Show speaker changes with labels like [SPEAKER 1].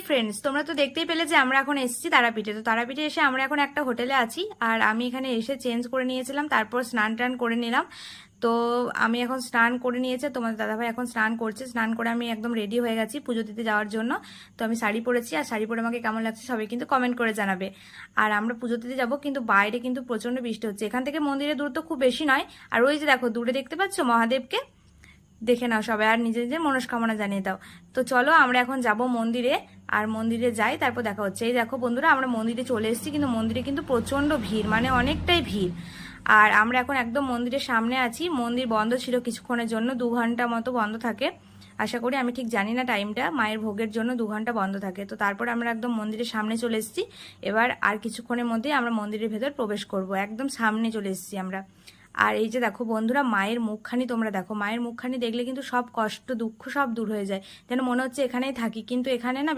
[SPEAKER 1] Friends, তোমরা তো দেখতেই পেলে যে আমরা এখন এসেছি তারাপীঠে। তো তারাপীঠে এসে আমরা এখন একটা হোটেলে আছি, আর আমি এখানে এসে চেঞ্জ করে নিয়েছিলাম, তারপর স্নান টান করে নিলাম। তো আমি এখন স্নান করে নিয়েছে, তোমাদের দাদাভাই এখন স্নান করছে। স্নান করে আমি একদম রেডি হয়ে গেছি পুজো দিতে যাওয়ার জন্য। তো আমি শাড়ি পরেছি, আর শাড়ি পরে আমাকে কেমন লাগছে সবাই কিন্তু কমেন্ট করে জানাবে। আর আমরা পুজো দিতে যাবো, কিন্তু বাইরে কিন্তু প্রচন্ড বৃষ্টি হচ্ছে। এখান থেকে মন্দিরের দূরত্ব খুব বেশি নয়। আর ওই যে দেখো দূরে দেখতে পাচ্ছ মহাদেবকে, দেখে নাও সবাই, আর নিজের নিজের মনস্কামনা জানিয়ে দাও। তো চলো আমরা এখন যাব মন্দিরে, আর মন্দিরে যাই, তারপর দেখা হচ্ছে। এই দেখো বন্ধুরা, আমরা মন্দিরে চলে এসেছি, কিন্তু মন্দিরে কিন্তু প্রচন্ড ভিড়, মানে অনেকটাই ভিড়। আর আমরা এখন একদম মন্দিরের সামনে আছি। মন্দির বন্ধ ছিল কিছুক্ষণের জন্য, 2 ঘন্টা মতো বন্ধ থাকে আশা করি, আমি ঠিক জানি না টাইমটা। মায়ের ভোগের জন্য 2 ঘন্টা বন্ধ থাকে। তো তারপর আমরা একদম মন্দিরের সামনে চলে এসেছি। এবার আর কিছুক্ষণের মধ্যেই আমরা মন্দিরের ভেতর প্রবেশ করব, একদম সামনে চলে এসেছি আমরা। আর এই যে দেখো বন্ধুরা, মায়ের মুখখানি তোমরা দেখো, মায়ের মুখখানি দেখলে কিন্তু সব কষ্ট দুঃখ সব দূর হয়ে যায়, যেন মনে হচ্ছে এখানেই থাকি। কিন্তু এখানে না